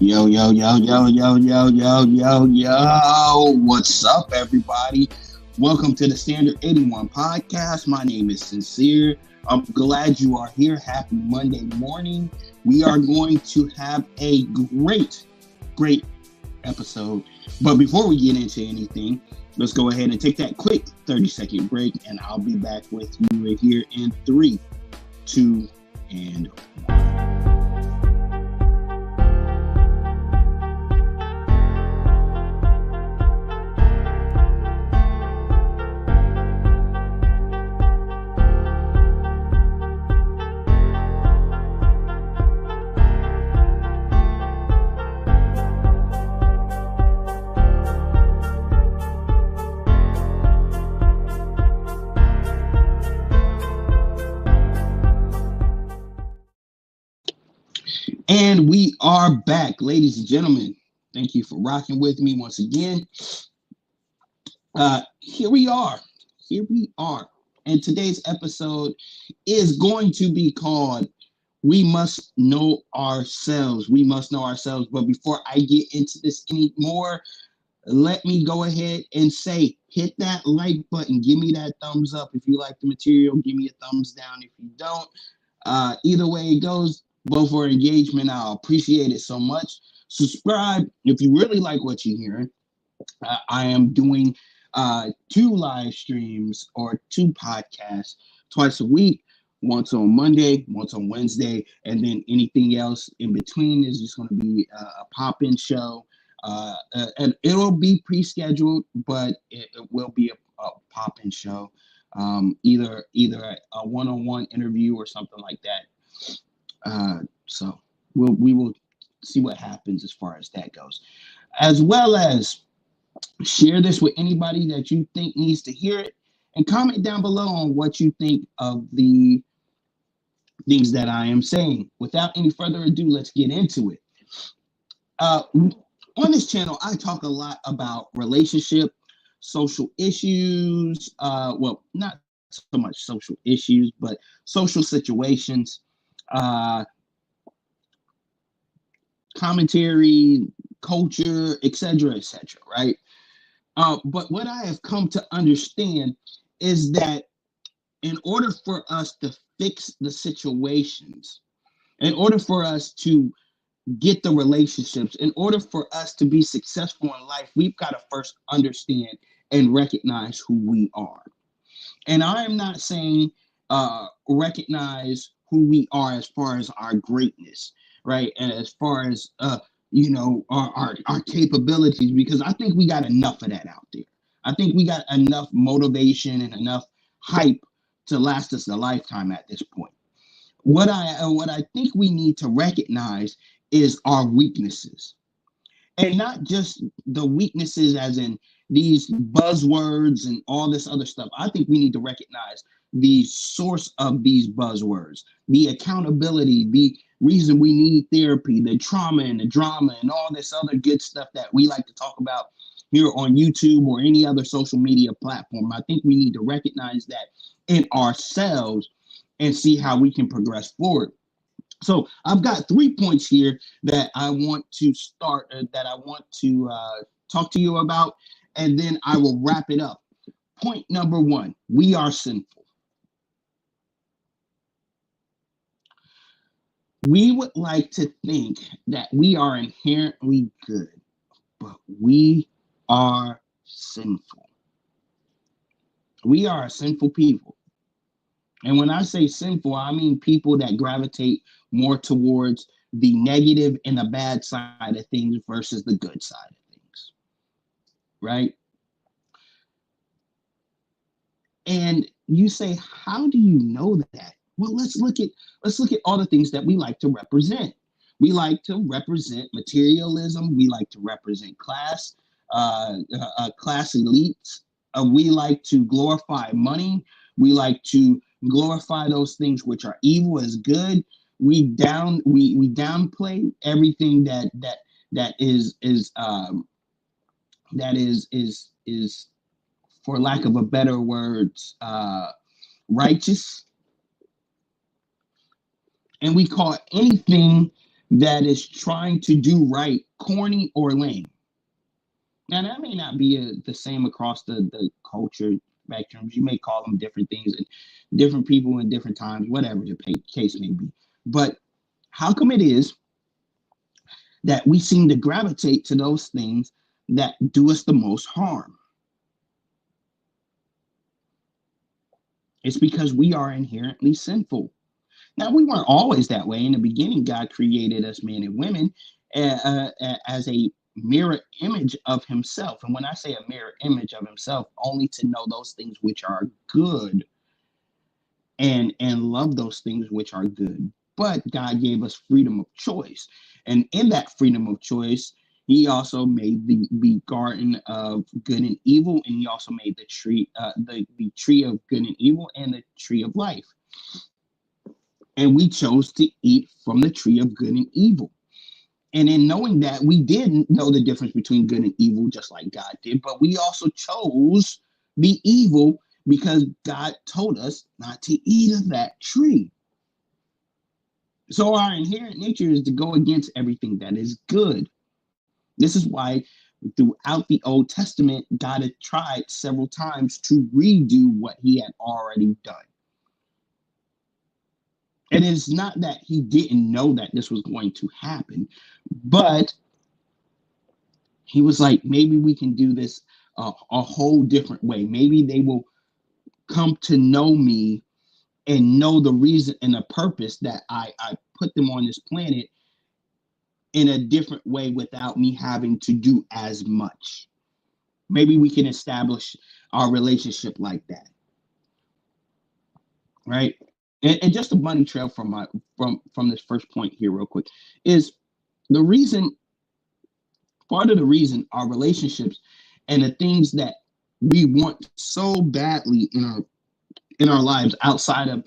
Yo, yo, yo, yo, yo, yo, yo, yo, yo. What's up, everybody? Welcome to the Standard 81 podcast. My name is Sincere. I'm glad you are here. Happy Monday morning. We are going to have a great episode. But before we get into anything, let's go ahead and take that quick 30-second break, and I'll be back with you right here in 3, 2, and 1. And we are back, ladies and gentlemen. Thank you for rocking with me once again. Here we are. Here we are. And today's episode is going to be called We Must Know Ourselves. We must know ourselves. But before I get into this anymore, let me go ahead and say, hit that like button. Give me that thumbs up. If you like the material, give me a thumbs down. If you don't, either way it goes, both for engagement, I'll appreciate it so much. Subscribe if you really like what you're hearing. I am doing 2 live streams or 2 podcasts twice a week, once on Monday, once on Wednesday, and then anything else in between is just going to be a pop-in show. And it'll be pre-scheduled, but it will be a pop-in show, either a one-on-one interview or something like that. So we will see what happens as far as that goes, as well as share this with anybody that you think needs to hear it, and comment down below on what you think of the things that I am saying. Without any further ado, let's get into it. On this channel, I talk a lot about relationship, social issues. Well, not so much social issues, but social situations, uh, commentary, culture, etc., etc., right? But what I have come to understand is that in order for us to fix the situations, in order for us to get the relationships, in order for us to be successful in life, we've got to first understand and recognize who we are. And I am not saying recognize who we are as far as our greatness, right? And as far as our capabilities, because I think we got enough of that out there. I think we got enough motivation and enough hype to last us a lifetime at this point. What I think we need to recognize is our weaknesses, and not just the weaknesses as in these buzzwords and all this other stuff. I think we need to recognize the source of these buzzwords, the accountability, the reason we need therapy, the trauma and the drama and all this other good stuff that we like to talk about here on YouTube or any other social media platform. I think we need to recognize that in ourselves and see how we can progress forward. So I've got 3 points here that I want to that I want to talk to you about, and then I will wrap it up. Point number 1, we are sinful. We would like to think that we are inherently good, but we are sinful. We are sinful people. And when I say sinful, I mean people that gravitate more towards the negative and the bad side of things versus the good side of things, right? And you say, how do you know that? Well, let's look at all the things that we like to represent. We like to represent materialism. We like to represent class elites. We like to glorify money. We like to glorify those things which are evil as good. We downplay everything that is for lack of a better words, righteous. And we call anything that is trying to do right corny or lame. Now, that may not be the same across the culture spectrums. You may call them different things and different people in different times, whatever the case may be. But how come it is that we seem to gravitate to those things that do us the most harm? It's because we are inherently sinful. Now, we weren't always that way. In the beginning, God created us men and women as a mirror image of himself. And when I say a mirror image of himself, only to know those things which are good and love those things which are good. But God gave us freedom of choice. And in that freedom of choice, he also made the garden of good and evil, and he also made the tree of good and evil and the tree of life. And we chose to eat from the tree of good and evil. And in knowing that, we didn't know the difference between good and evil, just like God did, but we also chose the evil because God told us not to eat of that tree. So our inherent nature is to go against everything that is good. This is why throughout the Old Testament, God had tried several times to redo what he had already done. And it's not that he didn't know that this was going to happen, but he was like, maybe we can do this a whole different way. Maybe they will come to know me and know the reason and the purpose that I put them on this planet in a different way without me having to do as much. Maybe we can establish our relationship like that. Right. And just a bunny trail from this first point here real quick is the reason, part of the reason our relationships and the things that we want so badly in our lives outside of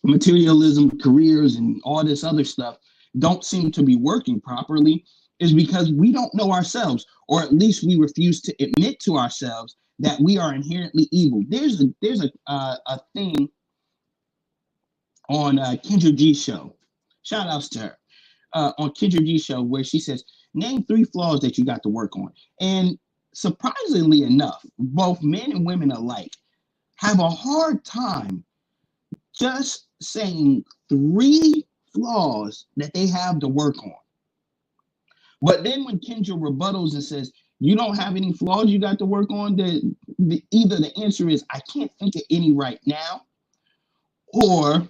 materialism, careers, and all this other stuff don't seem to be working properly is because we don't know ourselves, or at least we refuse to admit to ourselves that we are inherently evil. There's a thing on Kendra G's show. Shout outs to her. On Kendra G's show, where she says, name 3 flaws that you got to work on. And surprisingly enough, both men and women alike have a hard time just saying 3 flaws that they have to work on. But then when Kendra rebuttals and says, you don't have any flaws you got to work on, either the answer is, I can't think of any right now, or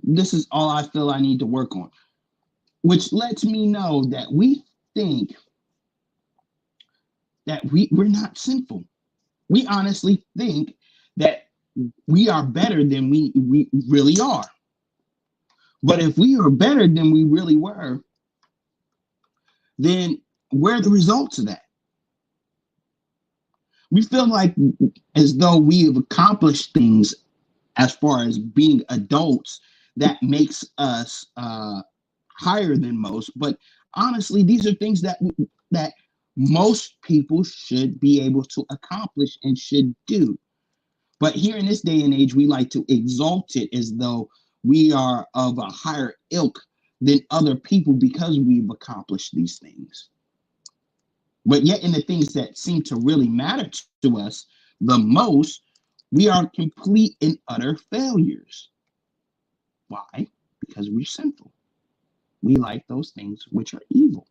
this is all I feel I need to work on, which lets me know that we think that we're not sinful. We honestly think that we are better than we really are. But if we are better than we really were, then where are the results of that? We feel like as though we have accomplished things as far as being adults that makes us higher than most. But honestly, these are things that most people should be able to accomplish and should do. But here in this day and age, we like to exalt it as though we are of a higher ilk than other people because we've accomplished these things. But yet in the things that seem to really matter to us the most, we are complete and utter failures. Why? Because we're sinful. We like those things which are evil.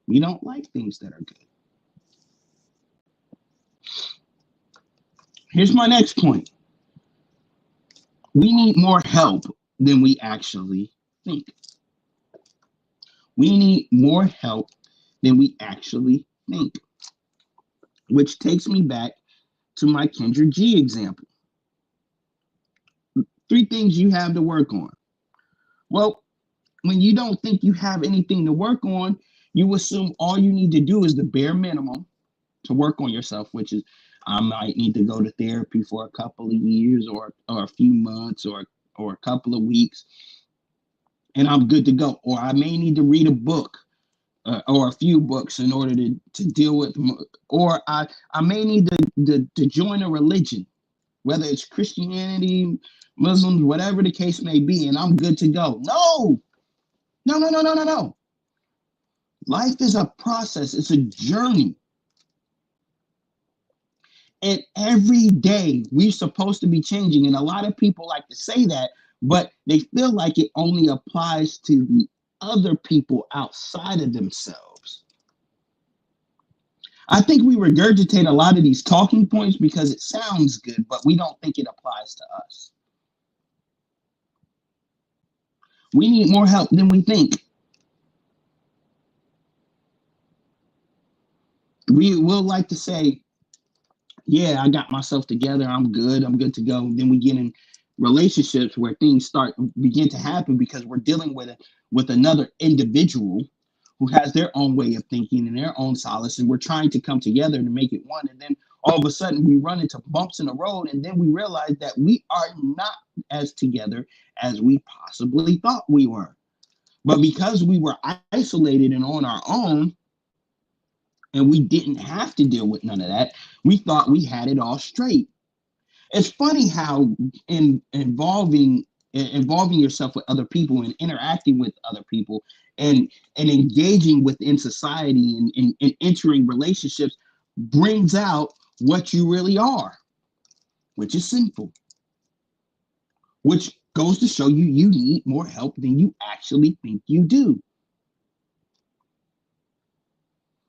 We don't like things that are good. Here's my next point. We need more help than we actually think. We need more help than we actually think. Which takes me back to my Kendra G example. 3 things you have to work on. Well, when you don't think you have anything to work on, you assume all you need to do is the bare minimum to work on yourself, which is I might need to go to therapy for a couple of years or a few months or a couple of weeks, and I'm good to go. Or I may need to read a book or a few books in order to deal with, or I may need to join a religion, whether it's Christianity, Muslims, whatever the case may be, and I'm good to go. No, no, no, no, no, no, no. Life is a process, it's a journey. And every day we're supposed to be changing. And a lot of people like to say that, but they feel like it only applies to the other people outside of themselves. I think we regurgitate a lot of these talking points because it sounds good, but we don't think it applies to us. We need more help than we think. We will like to say, yeah, I got myself together. I'm good to go. Then we get in relationships where things begin to happen because we're dealing with another individual who has their own way of thinking and their own solace, and we're trying to come together to make it one. And then all of a sudden we run into bumps in the road, and then we realize that we are not as together as we possibly thought we were. But because we were isolated and on our own, and we didn't have to deal with none of that, we thought we had it all straight. It's funny how involving yourself with other people and interacting with other people and engaging within society and entering relationships brings out what you really are, which is sinful, which goes to show you need more help than you actually think you do.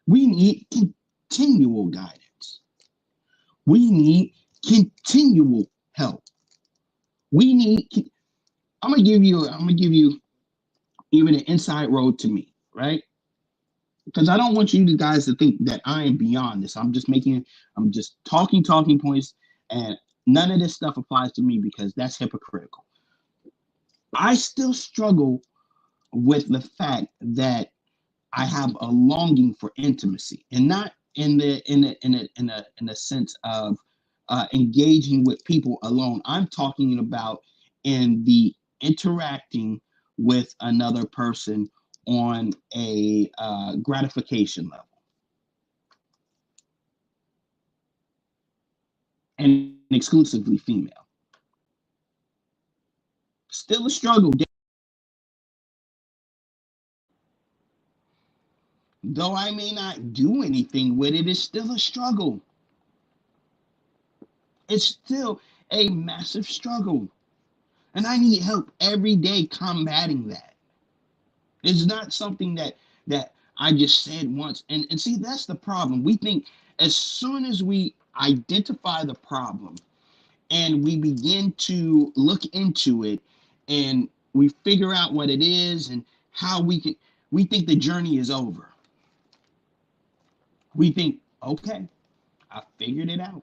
We need continual guidance. We need continual help. We need. I'm gonna give you even an inside road to me, right? Because I don't want you guys to think that I am beyond this. I'm just talking points, and none of this stuff applies to me because that's hypocritical. I still struggle with the fact that I have a longing for intimacy, and not in the sense of engaging with people alone. I'm talking about in the interacting with another person on a gratification level, and exclusively female. Still a struggle. Though I may not do anything with it, it's still a struggle. It's still a massive struggle. And I need help every day combating that. It's not something that I just said once. And see, that's the problem. We think as soon as we identify the problem and we begin to look into it and we figure out what it is and how we think the journey is over. We think, okay, I figured it out.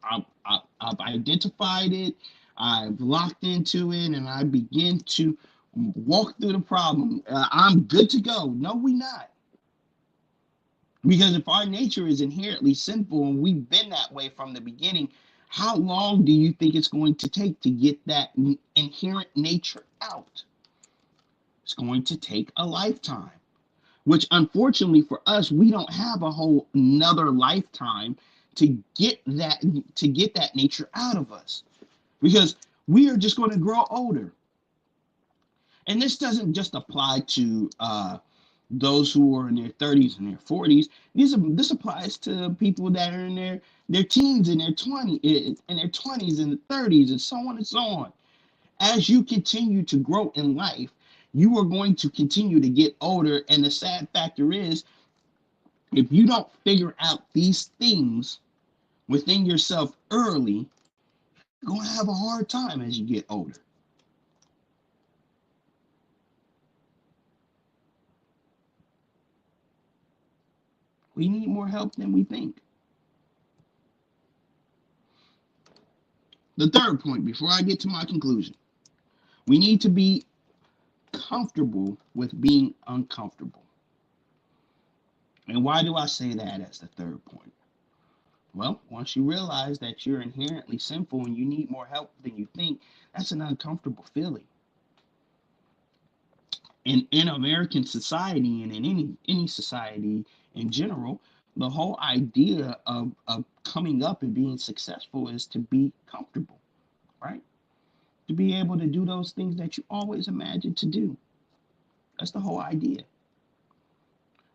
I've identified it. I've locked into it, and I begin to walk through the problem. I'm good to go. No, we not. Because if our nature is inherently sinful and we've been that way from the beginning, how long do you think it's going to take to get that inherent nature out? It's going to take a lifetime, which unfortunately for us, we don't have a whole another lifetime to get that nature out of us, because we are just going to grow older. And this doesn't just apply to those who are in their 30s and their 40s. This applies to people that are in their teens and their 20s and 30s and so on and so on. As you continue to grow in life, you are going to continue to get older. And the sad factor is, if you don't figure out these things within yourself early, you're going to have a hard time as you get older. We need more help than we think. The third point, before I get to my conclusion, we need to be comfortable with being uncomfortable. And why do I say that as the third point? Well, once you realize that you're inherently sinful and you need more help than you think, that's an uncomfortable feeling. In American society and in any society in general, The whole idea of coming up and being successful is to be comfortable, right? To be able to do those things that you always imagined to do. That's the whole idea.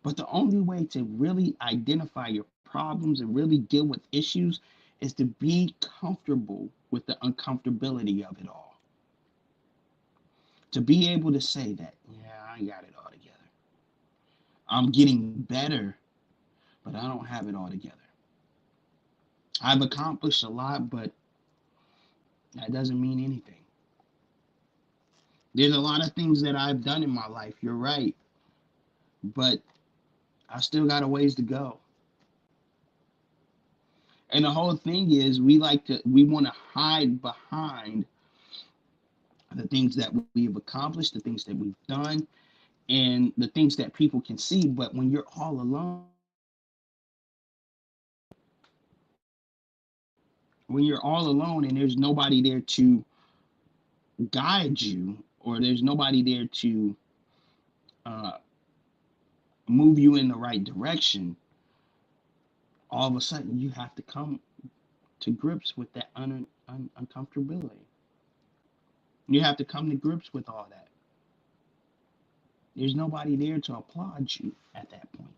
But the only way to really identify your problems and really deal with issues is to be comfortable with the uncomfortability of it all. To be able to say that, yeah, I got it all together. I'm getting better, but I don't have it all together. I've accomplished a lot, but that doesn't mean anything. There's a lot of things that I've done in my life, you're right, but I still got a ways to go. And the whole thing is we want to hide behind the things that we've accomplished, the things that we've done, and the things that people can see. But when you're all alone, when you're all alone and there's nobody there to guide you, or there's nobody there to uh, move you in the right direction, all of a sudden you have to come to grips with that uncomfortability. You have to come to grips with all that. There's nobody there to applaud you at that point.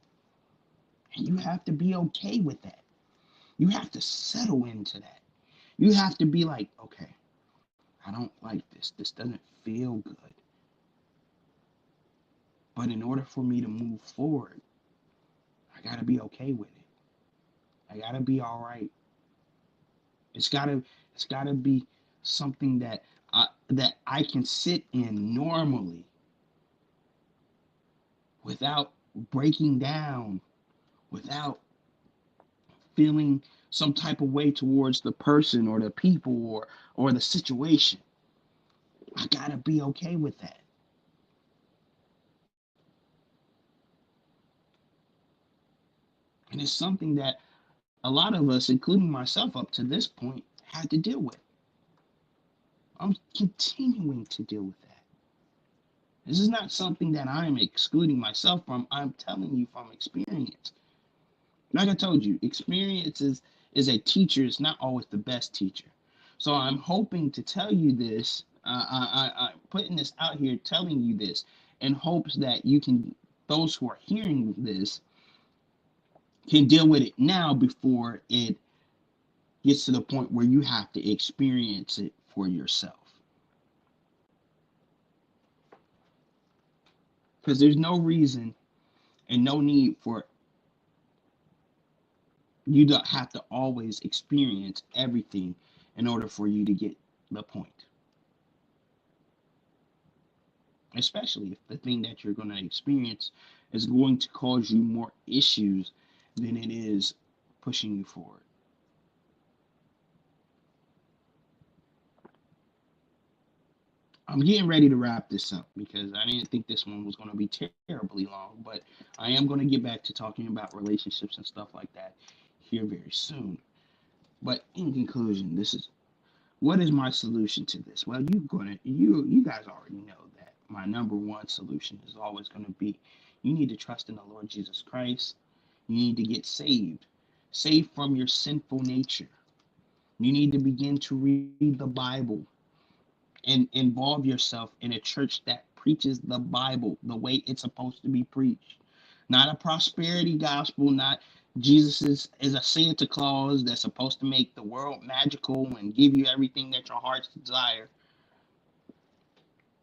And you have to be okay with that. You have to settle into that. You have to be like, okay, I don't like this. This doesn't feel good. But in order for me to move forward, I got to be okay with it. I got to be all right. It's got to it's got to be something that I can sit in normally without breaking down, without feeling some type of way towards the person or the people or the situation. I got to be okay with that. And it's something that a lot of us, including myself up to this point, had to deal with. I'm continuing to deal with that. This is not something that I'm excluding myself from. I'm telling you from experience. Like I told you, experience is a teacher. It's not always the best teacher. So I'm hoping to tell you this. I'm putting this out here, telling you this, in hopes that you can, those who are hearing this, can deal with it now before it gets to the point where you have to experience it for yourself. Because there's no reason and no need for you to have to always experience everything in order for you to get the point. Especially if the thing that you're going to experience is going to cause you more issues than it is pushing you forward. I'm getting ready to wrap this up because I didn't think this one was going to be terribly long, but I am going to get back to talking about relationships and stuff like that here very soon. But in conclusion, this is what is my solution to this? Well, you guys already know that my number one solution is always going to be you need to trust in the Lord Jesus Christ. You need to get saved. Saved from your sinful nature. You need to begin to read the Bible and involve yourself in a church that preaches the Bible the way it's supposed to be preached. Not a prosperity gospel, not Jesus is a Santa Claus that's supposed to make the world magical and give you everything that your heart's desire.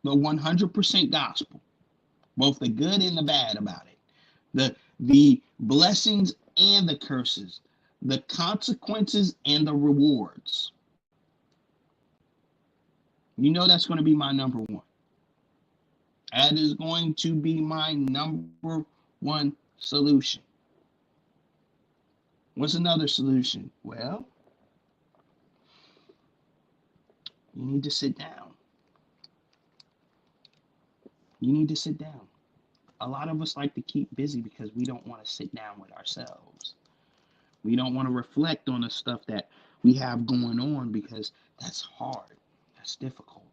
The 100% gospel, both the good and the bad about it. The blessings and the curses, the consequences and the rewards. You know that's going to be my number one. That is going to be my number one solution. What's another solution? Well, you need to sit down. You need to sit down. A lot of us like to keep busy because we don't want to sit down with ourselves. We don't want to reflect on the stuff that we have going on because that's hard. That's difficult.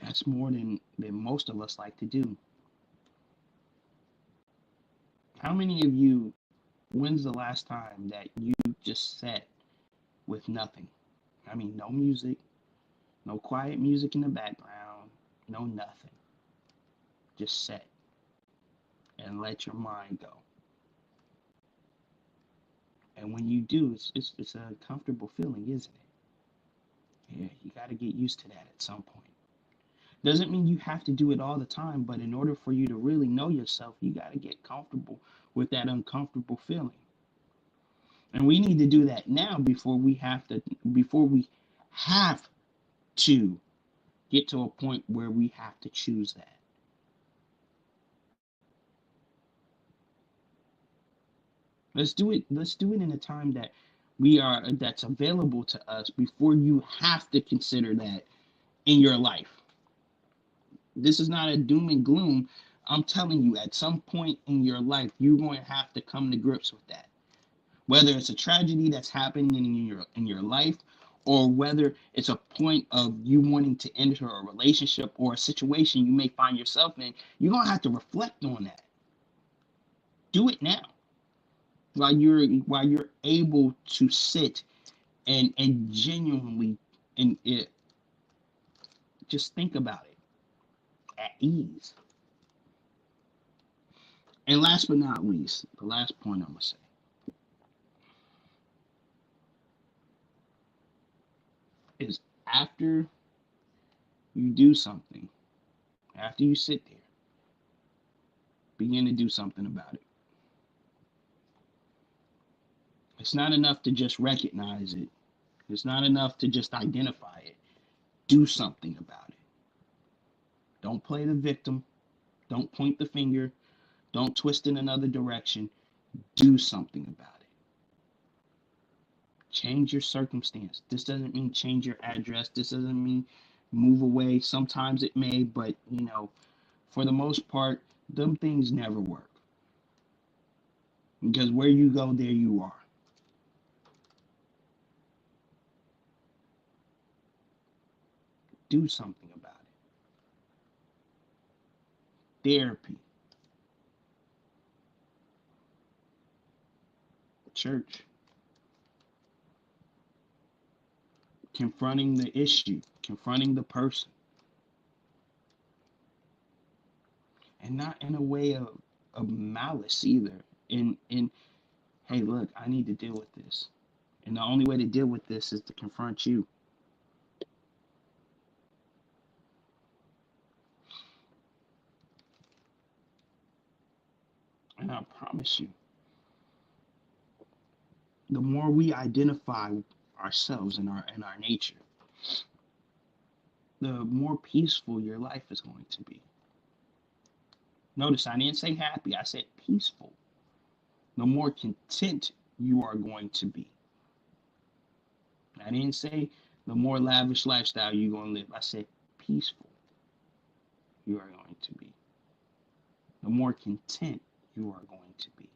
That's more than most of us like to do. How many of you, when's the last time that you just sat with nothing? I mean, no music, no quiet music in the background, no nothing. Just sit and let your mind go. And when you do, it's a comfortable feeling, isn't it? Yeah, you got to get used to that at some point. Doesn't mean you have to do it all the time, but in order for you to really know yourself, you got to get comfortable with that uncomfortable feeling. And we need to do that now before we have to get to a point where we have to choose that. Let's do it in a time that that's available to us before you have to consider that in your life. This is not a doom and gloom. I'm telling you, at some point in your life, you're going to have to come to grips with that. Whether it's a tragedy that's happening in your life, or whether it's a point of you wanting to enter a relationship or a situation you may find yourself in, you're gonna have to reflect on that. Do it now, while you're able to sit and genuinely and it just think about it at ease. And last but not least, the last point I'm gonna say is, after you do something, after you sit there, begin to do something about it. It's not enough to just recognize it. It's not enough to just identify it. Do something about it. Don't play the victim. Don't point the finger. Don't twist in another direction. Do something about it. Change your circumstance. This doesn't mean change your address. This doesn't mean move away. Sometimes it may, but for the most part, them things never work. Because where you go, there you are. Do something about it. Therapy, church, confronting the issue, confronting the person, and not in a way of malice either. In hey, look, I need to deal with this, and the only way to deal with this is to confront you. And I promise you, the more we identify ourselves and our nature, the more peaceful your life is going to be. Notice I didn't say happy, I said peaceful. The more content you are going to be. I didn't say the more lavish lifestyle you're going to live. I said peaceful you are going to be. The more content you are going to be.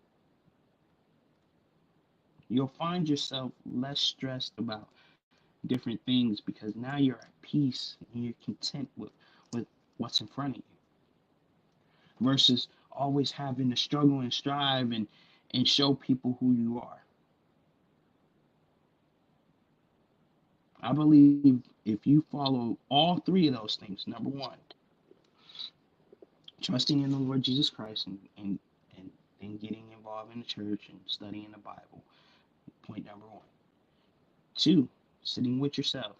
You'll find yourself less stressed about different things because now you're at peace and you're content with what's in front of you. Versus always having to struggle and strive and show people who you are. I believe if you follow all three of those things, number one, trusting in the Lord Jesus Christ and getting involved in the church and studying the Bible, point number one. Two, sitting with yourself.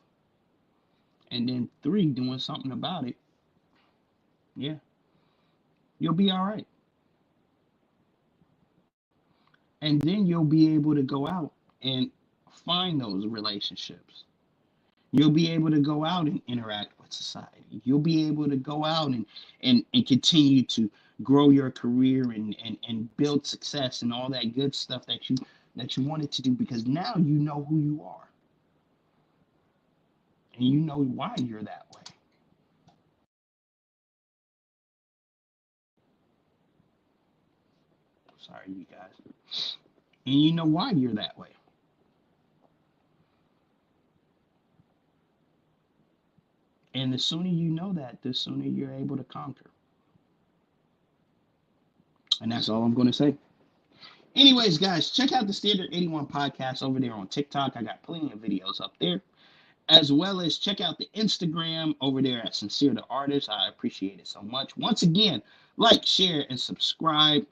And then three, doing something about it. Yeah, you'll be all right. And then you'll be able to go out and find those relationships. You'll be able to go out and interact with society. You'll be able to go out and continue to grow your career and build success and all that good stuff that you wanted to do, because now you know who you are and you know why you're that way. Sorry, you guys. And you know why you're that way. And the sooner you know that, the sooner you're able to conquer. And that's all I'm going to say. Anyways, guys, check out the Standard 81 podcast over there on TikTok. I got plenty of videos up there, as well as check out the Instagram over there at Sincere the Artist. I appreciate it so much. Once again, like, share, and subscribe.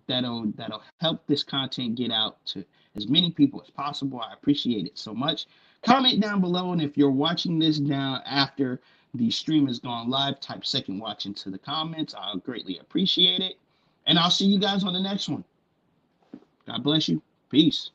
That'll help this content get out to as many people as possible. I appreciate it so much. Comment down below, and if you're watching this now after the stream has gone live, type second watch into the comments. I'll greatly appreciate it. And I'll see you guys on the next one. God bless you. Peace.